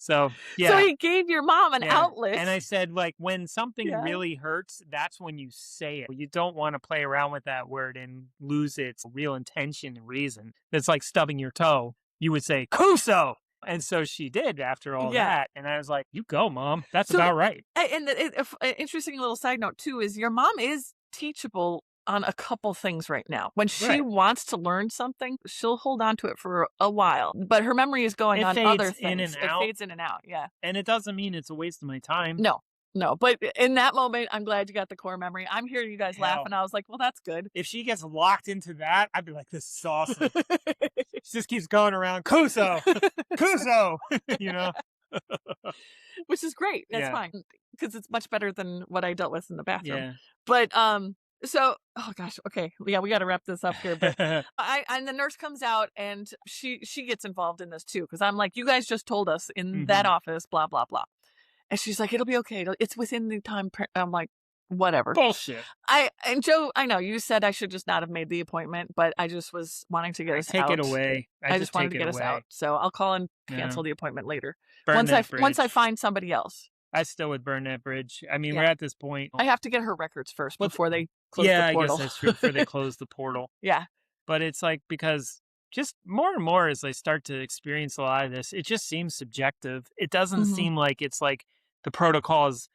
So yeah. So he gave your mom an outlet. And I said, like, when something really hurts, that's when you say it. You don't want to play around with that word and lose its real intention and reason. It's like stubbing your toe. You would say, "Kuso!" And so she did after all that. And I was like, "You go, Mom. That's about right." And an interesting little side note, too, is your mom is teachable on a couple things right now. When she wants to learn something, she'll hold on to it for a while. But her memory is going on other things. It fades in and out, yeah. And it doesn't mean it's a waste of my time. No, but in that moment, I'm glad you got the core memory. I'm hearing you guys laugh, and I was like, well, that's good. If she gets locked into that, I'd be like, this is awesome. She just keeps going around, "Kuso! Kuso!" Which is great. That's fine. Because it's much better than what I dealt with in the bathroom. Yeah. But, so, oh gosh, okay. Yeah, we got to wrap this up here. But and the nurse comes out, and she gets involved in this too. Because I'm like, you guys just told us in that office, blah, blah, blah. And she's like, "It'll be okay. It's within the time." I'm like, whatever. Bullshit. And Joe, I know you said I should just not have made the appointment, but I just was wanting to get us out. Take it away. I just wanted to get us out. So I'll call and cancel the appointment later. Burn once that I find somebody else. I still would burn that bridge. I mean, we're at this point. I have to get her records first before they close the portal. Yeah, I guess that's true. Before they close the portal. Yeah. But it's like, because just more and more as I start to experience a lot of this, it just seems subjective. It doesn't seem like it's like the protocols,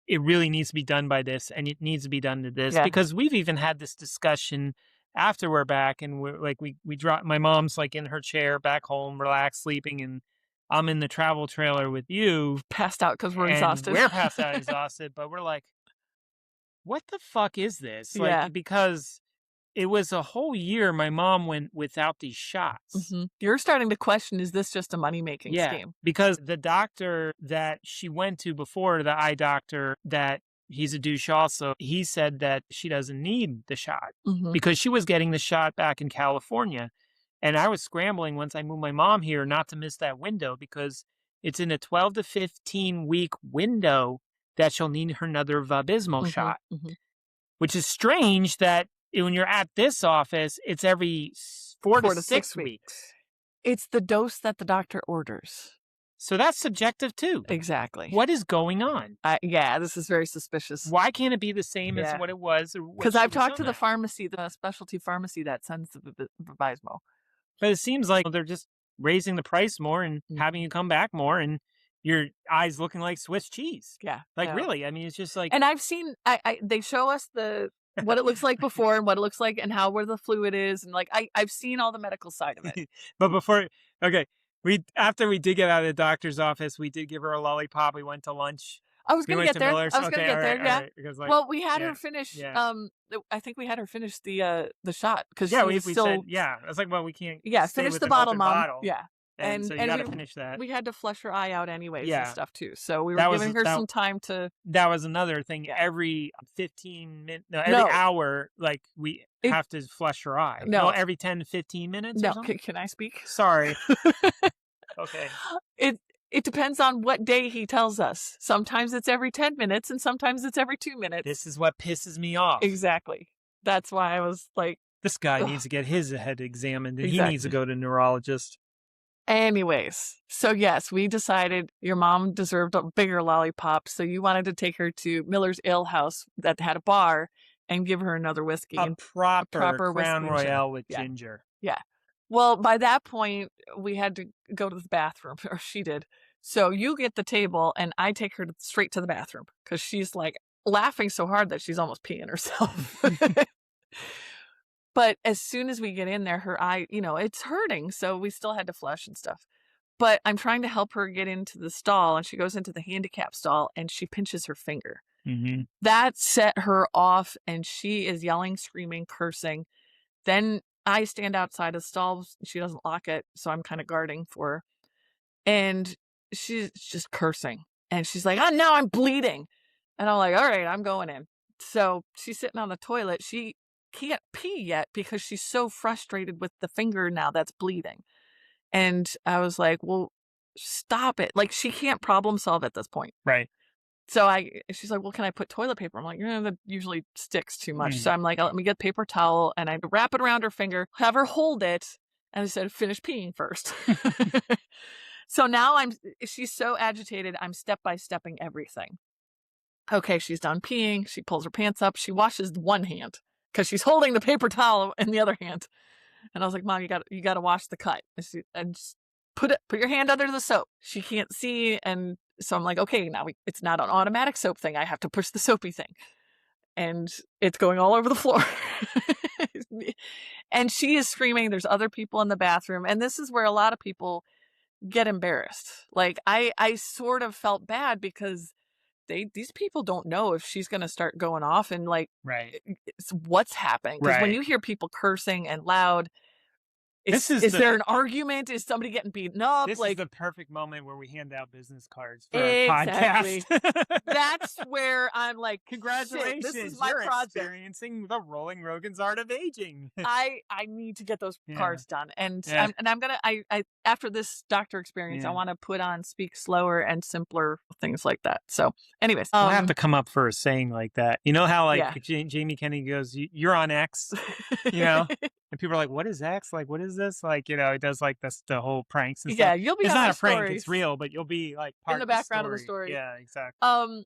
it really needs to be done by this and it needs to be done to this. Because we've even had this discussion after we're back, and we're like, we drop, my mom's like in her chair back home, relaxed, sleeping, and I'm in the travel trailer with you. Passed out because we're exhausted. We're passed out exhausted, but we're like, what the fuck is this? Like, because it was a whole year my mom went without these shots. You're starting to question, is this just a money-making scheme? Because the doctor that she went to before, the eye doctor, that he's a douche also, he said that she doesn't need the shot because she was getting the shot back in California. And I was scrambling once I moved my mom here not to miss that window, because it's in a 12 to 15 week window that she'll need her another Vabysmo shot, which is strange that when you're at this office, it's every 4 to 6 weeks. It's the dose that the doctor orders. So that's subjective too. Exactly. What is going on? This is very suspicious. Why can't it be the same as what it was? Because I've talked to the pharmacy, the specialty pharmacy that sends the Vabysmo. But it seems like they're just raising the price more and having you come back more, and your eyes looking like Swiss cheese. Yeah. Like, really? I mean, it's just like... And I've seen, they show us what it looks like before and what it looks like and where the fluid is. And like, I've seen all the medical side of it. But after we did get out of the doctor's office, we did give her a lollipop. We went to lunch. I was going to get there. Miller's. I was going to get there. Yeah. Right. Because, like, well, we had her finish. Yeah. I think we had her finish the shot because we still. Said, I was like, well, we can't. Yeah, finish the bottle, Mom. Bottle. Yeah. And so you got to finish that. We had to flush her eye out anyways and stuff too. So we were giving her some time to. That was another thing. Every 15 minutes, every hour, like we have to flush her eye. No, every 10 to 15 minutes. No, can I speak? Sorry. Okay. It depends on what day he tells us. Sometimes it's every 10 minutes and sometimes it's every 2 minutes. This is what pisses me off. Exactly. That's why I was like, this guy needs to get his head examined, and he needs to go to a neurologist. Anyways, so yes, we decided your mom deserved a bigger lollipop, so you wanted to take her to Miller's Ale House that had a bar and give her another whiskey. A proper Crown whiskey Royale with ginger. Yeah. Well, by that point, we had to go to the bathroom, or she did. So you get the table, and I take her straight to the bathroom because she's like laughing so hard that she's almost peeing herself. But as soon as we get in there, her eye, it's hurting. So we still had to flush and stuff. But I'm trying to help her get into the stall, and she goes into the handicap stall and she pinches her finger. Mm-hmm. That set her off, and she is yelling, screaming, cursing. Then I stand outside of the stall. She doesn't lock it, so I'm kind of guarding for her. And she's just cursing. And she's like, oh, now I'm bleeding. And I'm like, all right, I'm going in. So she's sitting on the toilet. She can't pee yet because she's so frustrated with the finger now that's bleeding. And I was like, well, stop it. Like, she can't problem solve at this point. Right. So she's like, well, can I put toilet paper? I'm like, that usually sticks too much. So I'm like, let me get paper towel, and I wrap it around her finger, have her hold it, and I said, finish peeing first. So now she's so agitated, I'm step-by-stepping everything. Okay, she's done peeing. She pulls her pants up. She washes one hand because she's holding the paper towel in the other hand. And I was like, Mom, you got to wash the cut. And just put your hand under the soap. She can't see. And so I'm like, okay, now it's not an automatic soap thing. I have to push the soapy thing. And it's going all over the floor. And she is screaming. There's other people in the bathroom. And this is where a lot of people get embarrassed. Like, I sort of felt bad because these people don't know if she's going to start going off and like, right, what's happening. Because when you hear people cursing and loud, is there an argument? Is somebody getting beaten up? This is the perfect moment where we hand out business cards for exactly. our podcast. That's where I'm like, congratulations, this is my you're project. Experiencing the Rolling Rogans Art of Aging. I need to get those cards done, and I'm gonna. I after this doctor experience, I want to put on speak slower and simpler things like that. So, anyways, I'll have to come up for a saying like that. You know how Jamie Kennedy goes, "You're on X," you know. And people are like, what is X? Like, what is this? Like, he does like the whole pranks and stuff. You'll be it's on not a prank, stories. It's real, but you'll be like part in the background of the story. Yeah, exactly.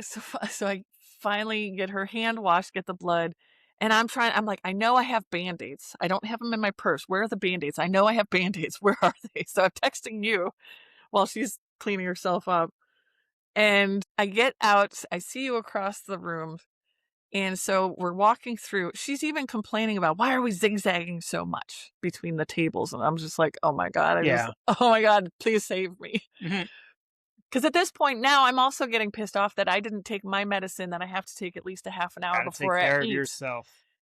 So I finally get her hand washed, get the blood, and I'm like, I know I have Band-Aids. I don't have them in my purse. Where are the Band-Aids? I know I have Band-Aids. Where are they? So I'm texting you while she's cleaning herself up. And I get out, I see you across the room. And so we're walking through. She's even complaining about, why are we zigzagging so much between the tables? And I'm just like, oh my God. Oh my God, please save me. Because at this point now, I'm also getting pissed off that I didn't take my medicine, that I have to take at least a half an hour before I eat. Take care of yourself.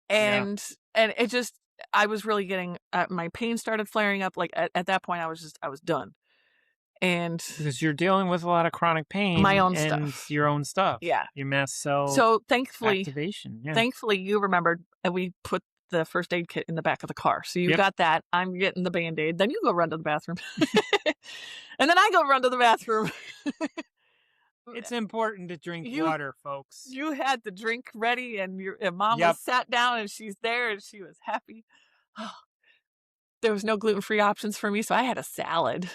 And it just, I was really getting, my pain started flaring up. Like at that point, I was done. And because you're dealing with a lot of chronic pain, my own and stuff, your own stuff, your mast cell. So thankfully, activation. Thankfully, you remembered, and we put the first aid kit in the back of the car. So you got that. I'm getting the Band-Aid. Then you go run to the bathroom, and then I go run to the bathroom. It's important to drink water, folks. You had the drink ready, and your mom was sat down, and she's there, and she was happy. There was no gluten-free options for me, so I had a salad.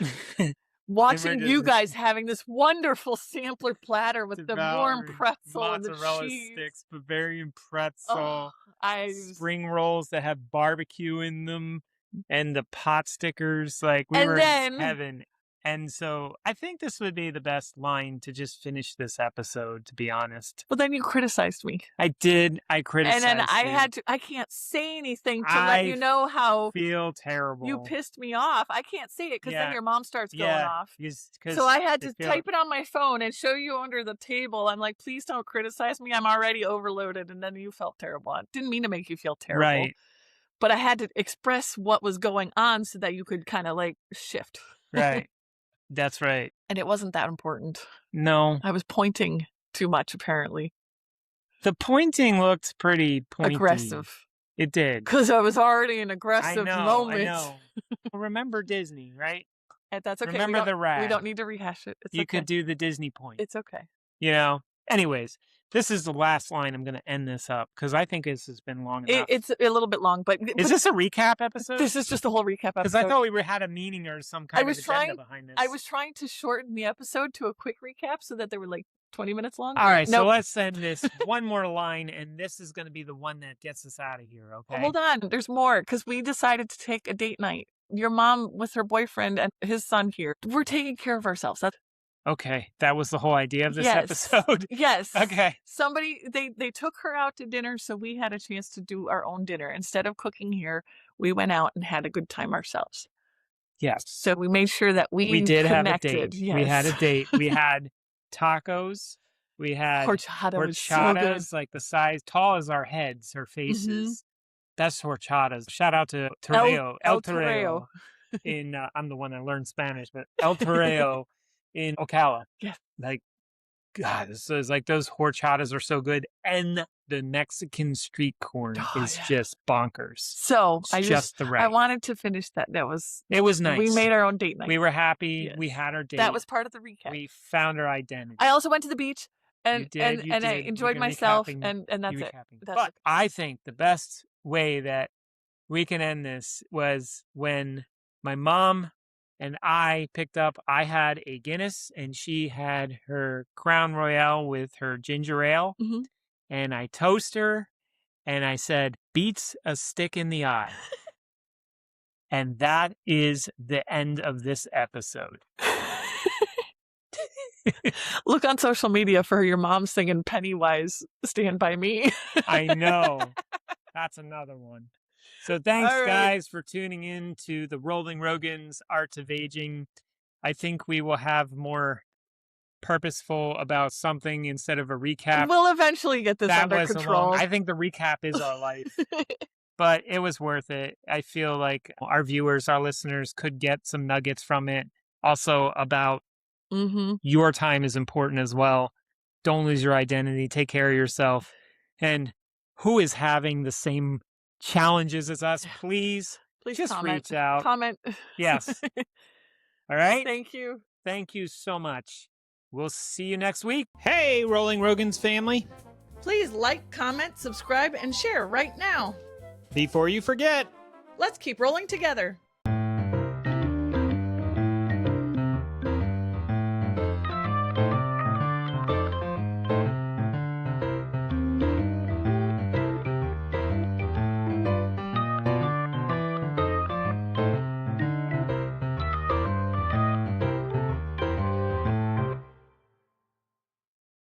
Watching you guys having this wonderful sampler platter with the warm pretzel and the cheese. Sticks, Bavarian pretzel, spring rolls that have barbecue in them, and the pot stickers. Like, we were in heaven. And so I think this would be the best line to just finish this episode, to be honest. Well, then you criticized me. I did. I criticized And then I can't say anything to let you know how feel terrible. You pissed me off. I can't say it because then your mom starts going off. So I had to type it on my phone and show you under the table. I'm like, please don't criticize me. I'm already overloaded. And then you felt terrible. I didn't mean to make you feel terrible. Right. But I had to express what was going on so that you could kind of like shift. Right. That's right. And it wasn't that important. No. I was pointing too much, apparently. The pointing looked pretty pointy. Aggressive. It did. Because I was already in an aggressive moment. I know. Remember Disney, right? And that's okay. Remember the rat. We don't need to rehash it. You could do the Disney point. It's okay. You know? Anyways, this is the last line. I'm going to end this up because I think this has been long enough. It's a little bit long, but is this a recap episode? This is just a whole recap episode. Because I thought we had a meaning or some kind of agenda behind this. I was trying to shorten the episode to a quick recap so that they were like 20 minutes long. All right, so let's end this one more line, and this is going to be the one that gets us out of here, okay? Hold on, there's more, because we decided to take a date night. Your mom with her boyfriend and his son here. We're taking care of ourselves. Okay, that was the whole idea of this episode. Yes. Okay. They took her out to dinner, so we had a chance to do our own dinner. Instead of cooking here, we went out and had a good time ourselves. Yes. So we made sure that we did have a connected. date. Yes. We had a date. We had tacos. We had horchata was so good. like the size, tall as our heads, her faces. Best horchatas. Shout out to Torreo. El Torreo. In, I'm the one that learned Spanish, but El Torreo in Ocala. Yeah. Like, God, this is like those horchatas are so good. And the Mexican street corn is just bonkers. So it's just the right. I wanted to finish that. It was nice. We made our own date night. We were happy. Yes. We had our date. That was part of the recap. We found our identity. I also went to the beach and you and I enjoyed myself and that's it. But I think the best way that we can end this was when my mom and I picked up, I had a Guinness and she had her Crown Royale with her ginger ale. And I toast her and I said, beats a stick in the eye. And that is the end of this episode. Look on social media for your mom singing Pennywise, Stand By Me. I know. That's another one. So thanks, guys, for tuning in to the Rolling Rogans Art of Aging. I think we will have more purposeful about something instead of a recap. We'll eventually get this under control. I think the recap is our life. But it was worth it. I feel like our viewers, our listeners could get some nuggets from it. Also about your time is important as well. Don't lose your identity. Take care of yourself. And who is having the same challenges as us, please just comment. reach out. Comment. Yes. All right. Thank you. Thank you so much. We'll see you next week. Hey, Rolling Rogans family. Please like, comment, subscribe, and share right now. Before you forget, let's keep rolling together.